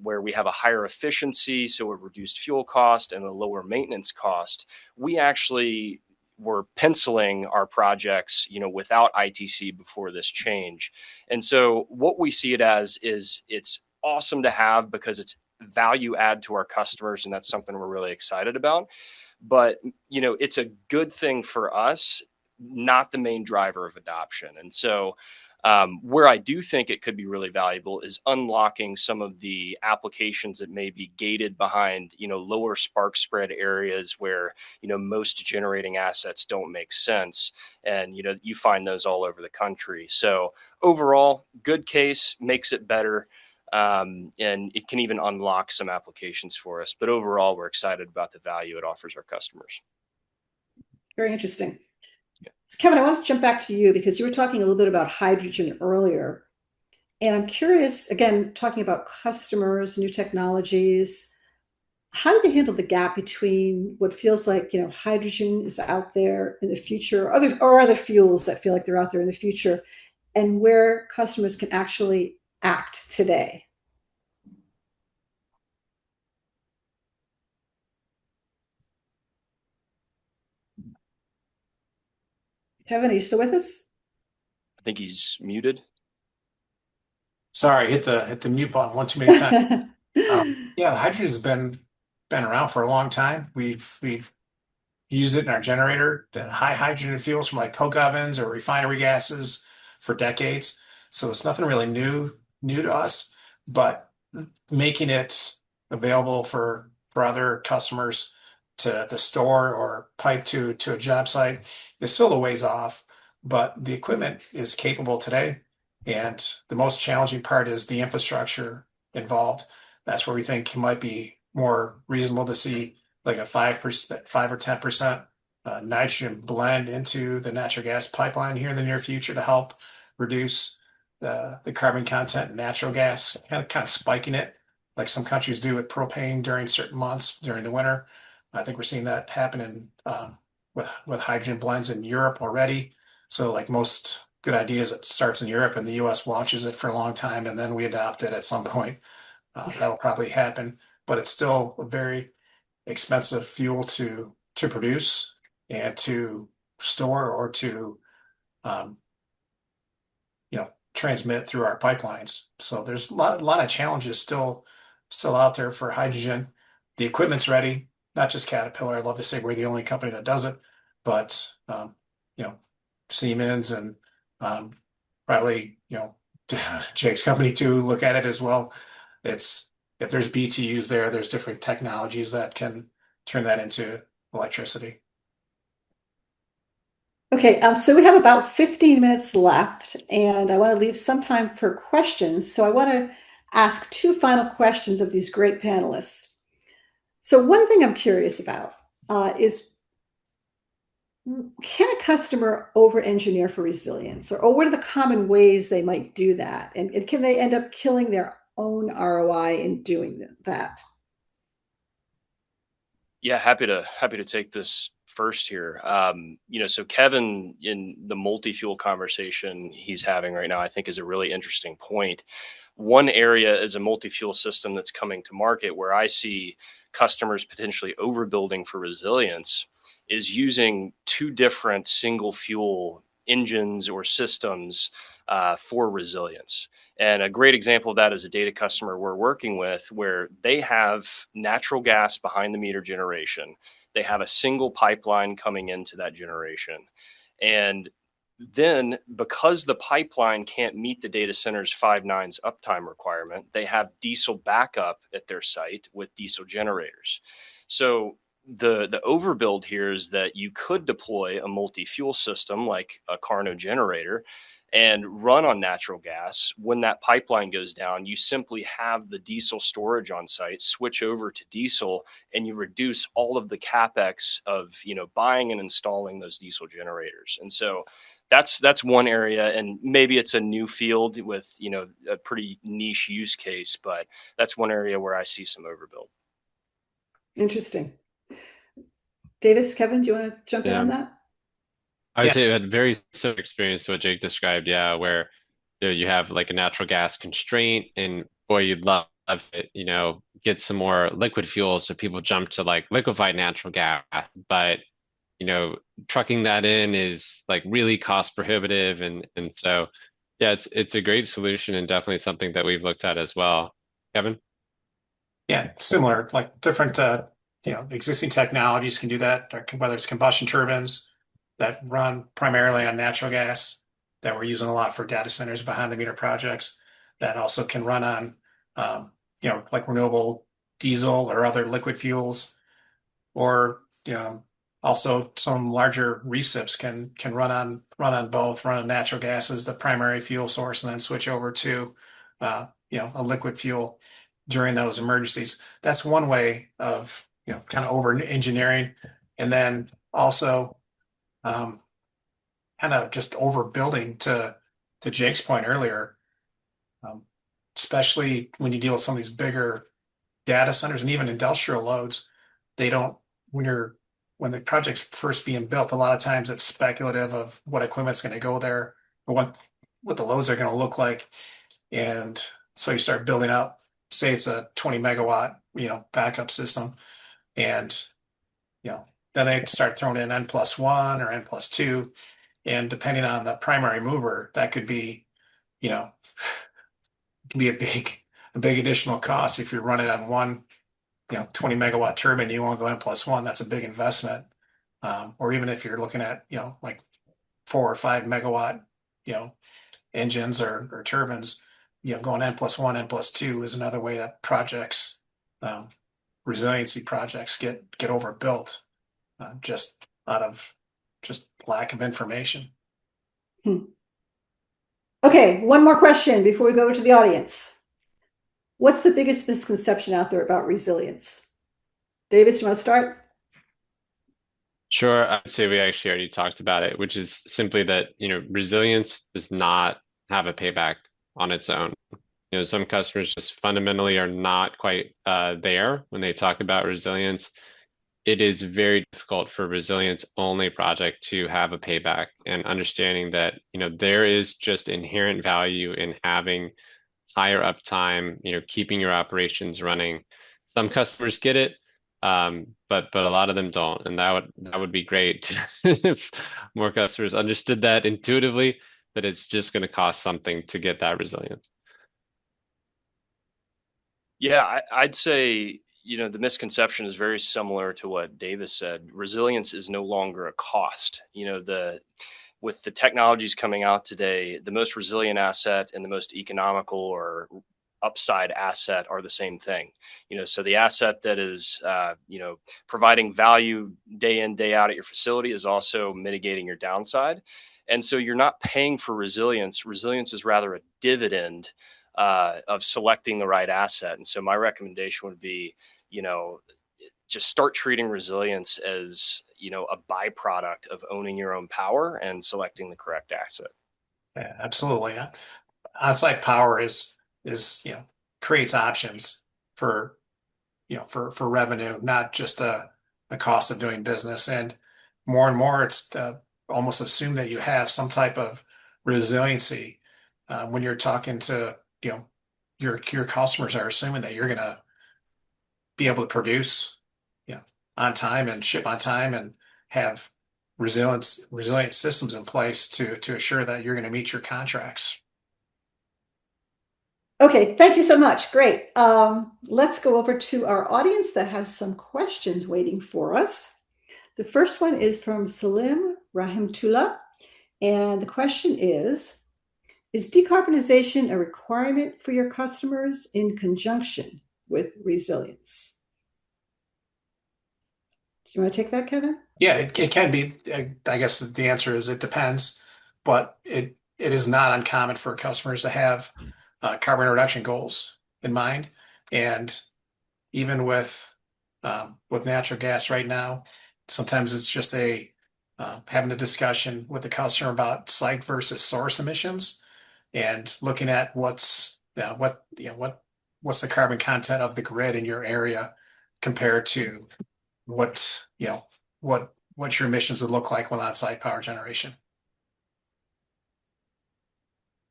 where we have a higher efficiency, so a reduced fuel cost and a lower maintenance cost, we actually were penciling our projects, without ITC before this change. And so what we see it as is it's awesome to have because it's value add to our customers. And that's something we're really excited about. But, it's a good thing for us, not the main driver of adoption. And so where I do think it could be really valuable is unlocking some of the applications that may be gated behind, lower spark spread areas where, most generating assets don't make sense. And, you find those all over the country. So overall, good case, makes it better. And it can even unlock some applications for us. But overall, we're excited about the value it offers our customers. Very interesting. So Kevin, I want to jump back to you because you were talking a little bit about hydrogen earlier. And I'm curious, again, talking about customers, new technologies, how do they handle the gap between what feels like, hydrogen is out there in the future, or other fuels that feel like they're out there in the future, and where customers can actually act today? Kevin, are you still with us? I think he's muted. Sorry, hit the mute button one too many times. Yeah, hydrogen has been around for a long time. We've used it in our generator, the high hydrogen fuels from like coke ovens or refinery gases for decades. So it's nothing really new to us, but making it available for other customers to store or pipe to a job site is still a ways off, but the equipment is capable today. And the most challenging part is the infrastructure involved. That's where we think it might be more reasonable to see like a 5%, 5 or 10% nitrogen blend into the natural gas pipeline here in the near future to help reduce the carbon content in natural gas, kind of spiking it like some countries do with propane during certain months during the winter. I think we're seeing that happen with hydrogen blends in Europe already. So like most good ideas, it starts in Europe and the US launches it for a long time and then we adopt it at some point. That'll probably happen, but it's still a very expensive fuel to produce and to store or to transmit through our pipelines. So there's a lot of challenges still out there for hydrogen. The equipment's ready, not just Caterpillar. I'd love to say we're the only company that does it, but Siemens and probably Jake's company too look at it as well. If there's BTUs there, there's different technologies that can turn that into electricity. Okay, so we have about 15 minutes left, and I want to leave some time for questions. So I want to ask two final questions of these great panelists. So one thing I'm curious about is, can a customer over-engineer for resilience? Or what are the common ways they might do that? And can they end up killing their own ROI in doing that? Yeah, happy to take this first here. So Kevin, in the multi-fuel conversation he's having right now, I think is a really interesting point. One area is a multi-fuel system that's coming to market where I see customers potentially overbuilding for resilience is using two different single fuel engines or systems for resilience. And a great example of that is a data customer we're working with where they have natural gas behind the meter generation. They have a single pipeline coming into that generation. And then, because the pipeline can't meet the data center's 5 nines uptime requirement, they have diesel backup at their site with diesel generators. So the overbuild here is that you could deploy a multi-fuel system like a Carno generator and run on natural gas. When that pipeline goes down, you simply have the diesel storage on site, switch over to diesel, and you reduce all of the capex of buying and installing those diesel generators. And so that's one area, and maybe it's a new field with a pretty niche use case, but that's one area where I see some overbuild. Interesting. Davis, Kevin, do you want to jump in Yeah. on that? I would Yeah. say I had very similar experience to what Jake described, yeah, where you have like a natural gas constraint and boy, you'd love it, get some more liquid fuel so people jump to like liquefied natural gas. But trucking that in is like really cost prohibitive, and so yeah, it's a great solution and definitely something that we've looked at as well. Kevin? Yeah, similar, like different, existing technologies can do that, or whether it's combustion turbines that run primarily on natural gas that we're using a lot for data centers behind the meter projects that also can run on, like renewable diesel or other liquid fuels, or, also some larger recips can run on both, run on natural gas as the primary fuel source and then switch over to, a liquid fuel during those emergencies. That's one way of, kind of over engineering. And then also kind of just overbuilding to Jake's point earlier, um, especially when you deal with some of these bigger data centers and even industrial loads, they don't, when the project's first being built, a lot of times it's speculative of what equipment's going to go there, or what the loads are going to look like. And so you start building up, say it's a 20 megawatt, backup system. And, then they start throwing in N plus one or N plus two. And depending on the primary mover, that could be, can be a big additional cost. If you're running on one, 20 megawatt turbine, you want to go N plus one, that's a big investment. Or even if you're looking at, like 4 or 5 megawatt, engines or turbines, going N plus one, N plus two is another way that projects, resiliency projects get overbuilt, just out of just lack of information. Okay, one more question before we go over to the audience. What's the biggest misconception out there about resilience? Davis, you want to start? Sure, I would say we actually already talked about it, which is simply that, resilience does not have a payback on its own. Some customers just fundamentally are not quite there when they talk about resilience. It is very difficult for a resilience only project to have a payback, and understanding that, there is just inherent value in having higher uptime, keeping your operations running. Some customers get it, but a lot of them don't, and that would be great if more customers understood that intuitively, that it's just going to cost something to get that resilience. Yeah, I'd say, the misconception is very similar to what Davis said. Resilience is no longer a cost. With the technologies coming out today, the most resilient asset and the most economical or upside asset are the same thing. So the asset that is, providing value day in, day out at your facility is also mitigating your downside. And so you're not paying for resilience. Resilience is rather a dividend of selecting the right asset. And so my recommendation would be, just start treating resilience as, a byproduct of owning your own power and selecting the correct asset. Yeah, absolutely. On-site power is, creates options for, for revenue, not just a cost of doing business. And more, it's almost assumed that you have some type of resiliency when you're talking to, your customers are assuming that you're going to be able to produce, on time and ship on time and have resilient systems in place to assure that you're going to meet your contracts. Okay, thank you so much. Great. Let's go over to our audience that has some questions waiting for us. The first one is from Salim Rahimtullah, and the question is decarbonization a requirement for your customers in conjunction with resilience? Do you want to take that, Kevin? Yeah, it can be. I guess the answer is it depends, but it is not uncommon for customers to have carbon reduction goals in mind. And even with natural gas right now, sometimes it's just having a discussion with the customer about site versus source emissions and looking at what's the carbon content of the grid in your area compared to what what your emissions would look like with on-site power generation.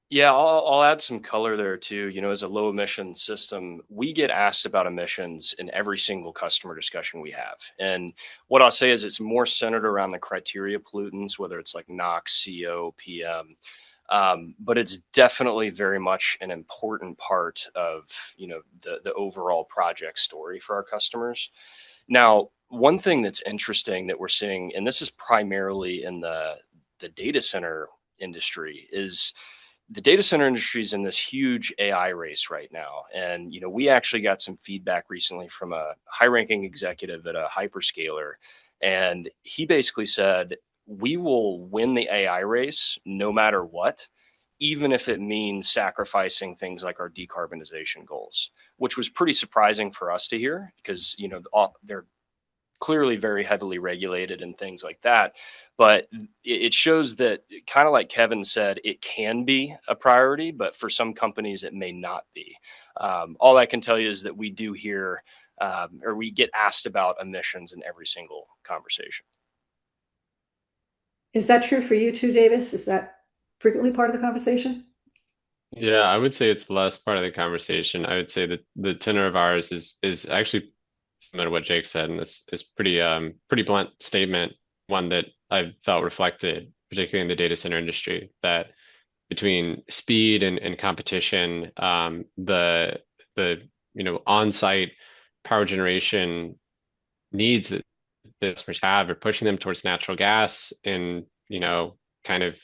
Yeah, I'll add some color there too. As a low emission system, we get asked about emissions in every single customer discussion we have. And what I'll say is it's more centered around the criteria pollutants, whether it's like NOx, CO, PM. But it's definitely very much an important part of, the overall project story for our customers. Now, one thing that's interesting that we're seeing, and this is primarily in the data center industry, is the data center industry is in this huge AI race right now. And, we actually got some feedback recently from a high ranking executive at a hyperscaler. And he basically said, we will win the AI race no matter what, even if it means sacrificing things like our decarbonization goals, which was pretty surprising for us to hear because, they're clearly very heavily regulated and things like that. But it shows that, kind of like Kevin said, it can be a priority, but for some companies, it may not be. All I can tell you is that we do hear or we get asked about emissions in every single conversation. Is that true for you too, Davis? Is that frequently part of the conversation? Yeah, I would say it's less part of the conversation. I would say that the tenor of ours is actually similar to what Jake said, and this is pretty blunt statement, one that I felt reflected, particularly in the data center industry, that between speed and competition, the on-site power generation needs that the customers have are pushing them towards natural gas and kind of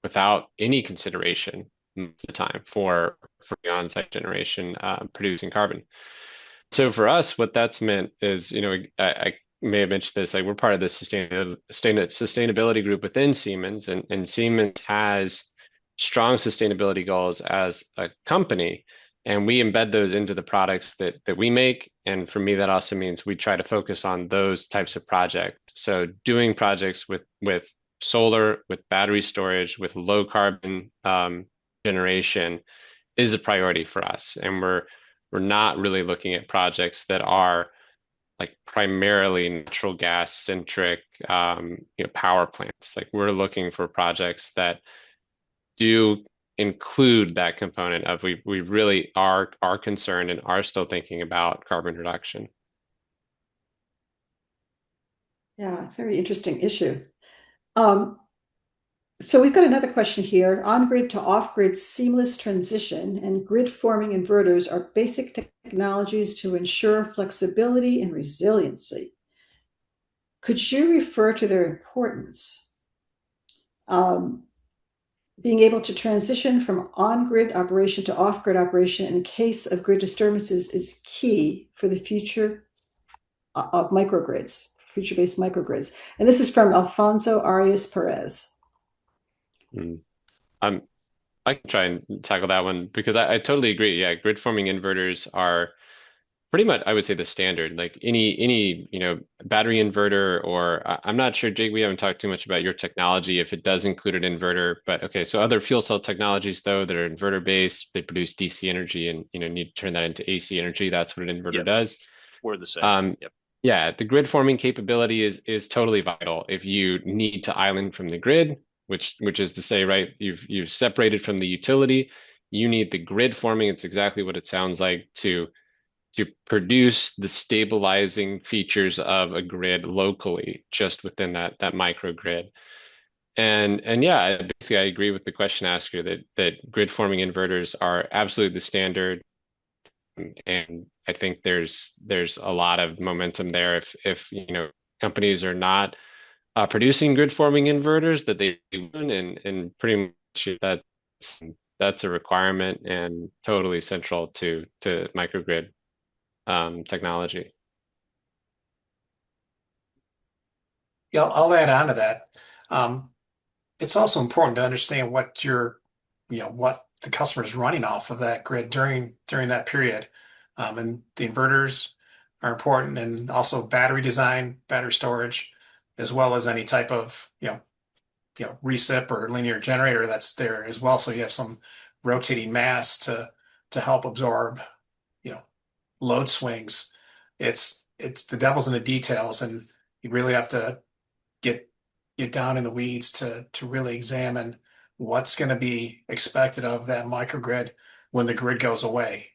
without any consideration most of the time for the on-site generation producing carbon. So for us, what that's meant is, I may have mentioned this, like we're part of the sustainability group within Siemens, and Siemens has strong sustainability goals as a company, and we embed those into the products that we make. And for me, that also means we try to focus on those types of projects. So doing projects with solar, with battery storage, with low carbon generation is a priority for us, and we're not really looking at projects that are like primarily natural gas centric power plants. Like we're looking for projects that do include that component of we really are concerned and are still thinking about carbon reduction. Yeah, very interesting issue. So we've got another question here. On-grid to off-grid seamless transition and grid-forming inverters are basic technologies to ensure flexibility and resiliency. Could you refer to their importance? Being able to transition from on-grid operation to off-grid operation in case of grid disturbances is key for the future of microgrids, future-based microgrids. And this is from Alfonso Arias Perez. I can try and tackle that one because I totally agree. Yeah, grid forming inverters are pretty much, I would say, the standard. Like any battery inverter, or I'm not sure, Jake, we haven't talked too much about your technology if it does include an inverter. But okay, so other fuel cell technologies though that are inverter based, they produce DC energy and need to turn that into AC energy. That's what an inverter does. We're the same. Yep. Yeah, the grid forming capability is totally vital if you need to island from the grid, which is to say, right, you've separated from the utility. You need the grid forming. It's exactly what it sounds like to to produce the stabilizing features of a grid locally, just within that microgrid. And yeah, basically I agree with the question asker that grid forming inverters are absolutely the standard. And I think there's a lot of momentum there. If companies are not producing grid forming inverters, that they and pretty much that's a requirement and totally central to microgrid technology. Yeah, I'll add on to that. It's also important to understand what what the customer is running off of that grid during that period. And the inverters are important, and also battery design, battery storage, as well as any type of recip or linear generator that's there as well. So you have some rotating mass to help absorb you know load swings. It's the devil's in the details, and you really have to get get down in the weeds to really examine what's going to be expected of that microgrid when the grid goes away,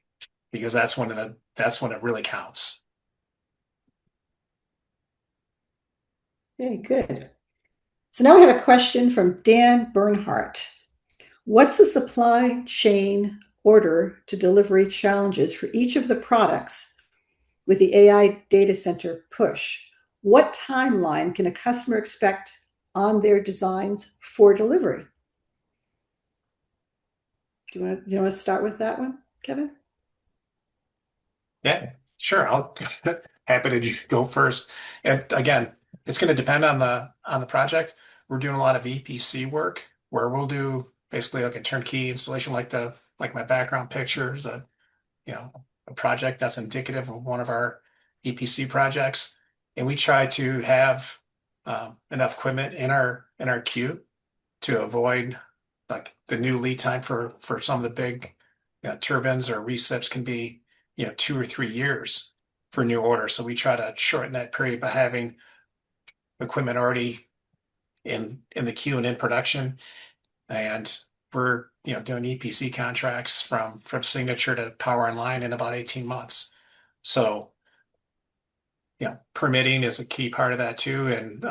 because that's when it really counts. Okay, good. So now we have a question from Dan Bernhardt. What's the supply chain order to delivery challenges for each of the products with the AI data center push? What timeline can a customer expect on their designs for delivery? Do you want to start with that one, Kevin? Yeah, sure. I'll happy to go first. And again, it's going to depend on the project. We're doing a lot of EPC work where we'll do basically like a turnkey installation, like my background picture is a project that's indicative of one of our EPC projects, and we try to have enough equipment in our queue to avoid like the new lead time for some of the big turbines or recips can be 2 or 3 years for new orders. So we try to shorten that period by having equipment already in the queue and in production. And we're doing EPC contracts from signature to power online in about 18 months. So permitting is a key part of that too, and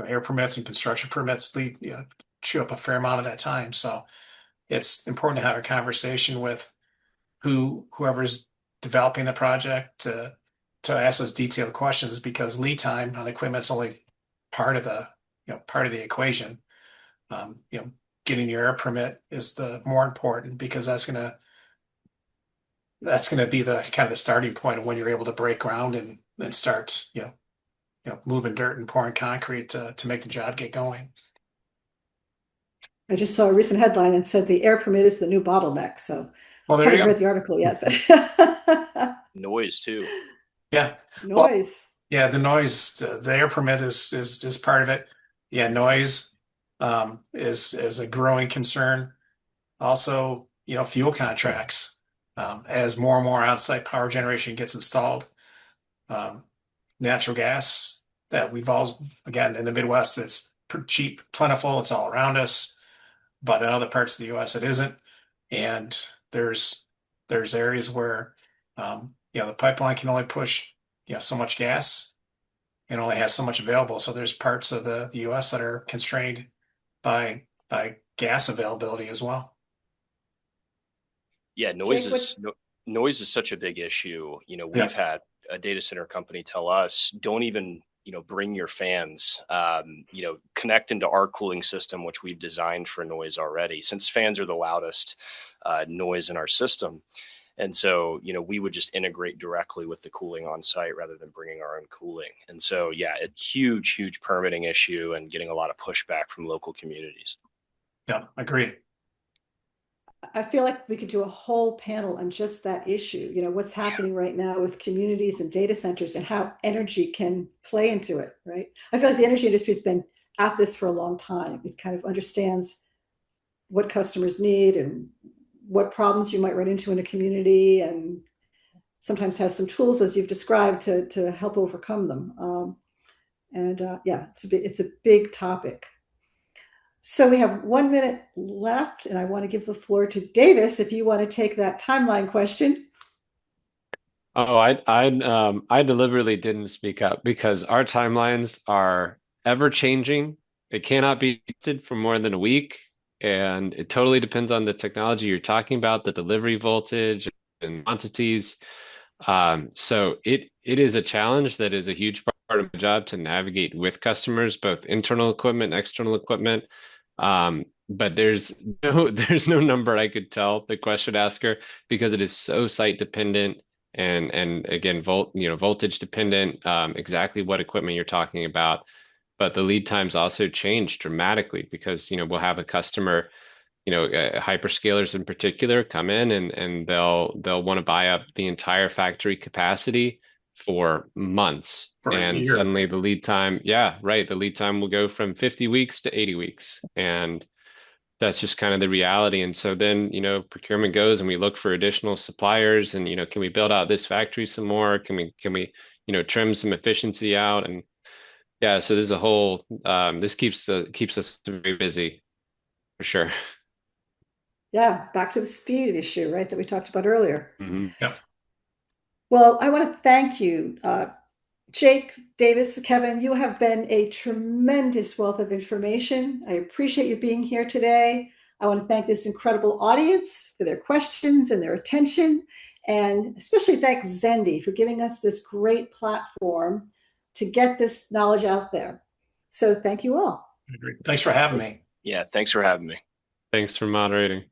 air permits and construction permits chew up a fair amount of that time. So it's important to have a conversation with whoever's developing the project to ask those detailed questions, because lead time on equipment is only part of the equation. Getting your air permit is the more important, because that's gonna be the kind of the starting point of when you're able to break ground and start moving dirt and pouring concrete to make the job get going. I just saw a recent headline and said the air permit is the new bottleneck. So Well, I there you haven't go. read the article yet, but Noise too. Yeah. Well, noise. yeah, the noise, the air permit is part of it. Yeah, noise is a growing concern. Also, fuel contracts, as more and more on-site power generation gets installed. Natural gas that we've all, again, in the Midwest, it's cheap, plentiful, it's all around us, but in other parts of the U.S. it isn't. And there's areas where the pipeline can only push so much gas and only has so much available. So there's parts of the U.S. that are constrained by gas availability as well. Yeah, Jake, noise is such a big issue. We've had a data center company tell us, don't even bring your fans, connect into our cooling system, which we've designed for noise already, since fans are the loudest noise in our system. And so, we would just integrate directly with the cooling on site rather than bringing our own cooling. And so, yeah, a huge permitting issue and getting a lot of pushback from local communities. Yeah, agreed. I feel like we could do a whole panel on just that issue. What's happening right now with communities and data centers and how energy can play into it, right? I feel like the energy industry has been at this for a long time. It kind of understands what customers need and what problems you might run into in a community, and sometimes has some tools, as you've described, to help overcome them. It's a big topic. So we have 1 minute left, and I want to give the floor to Davis if you want to take that timeline question. Oh, I deliberately didn't speak up because our timelines are ever changing. It cannot be tested for more than a week, and it totally depends on the technology you're talking about, the delivery voltage and quantities. So it is a challenge that is a huge part of my job to navigate with customers, both internal equipment, external equipment. But there's no number I could tell the question asker because it is so site dependent and again voltage dependent, exactly what equipment you're talking about. But the lead times also change dramatically because we'll have a customer, hyperscalers in particular come in and they'll want to buy up the entire factory capacity for months. For a And year. suddenly the lead time, yeah, right, the lead time will go from 50 weeks to 80 weeks. And that's just kind of the reality. And so then, procurement goes and we look for additional suppliers and, can we build out this factory some more? Can we, trim some efficiency out? And yeah, so there's a whole, this keeps us very busy for sure. Yeah, back to the speed issue, right, that we talked about earlier. Mhm. Yep. Well, I want to thank you, Jake, Davis, Kevin. You have been a tremendous wealth of information. I appreciate you being here today. I want to thank this incredible audience for their questions and their attention, and especially thank Xendee for giving us this great platform to get this knowledge out there. So thank you all. Thanks for having me. Yeah, thanks for having me. Thanks for moderating.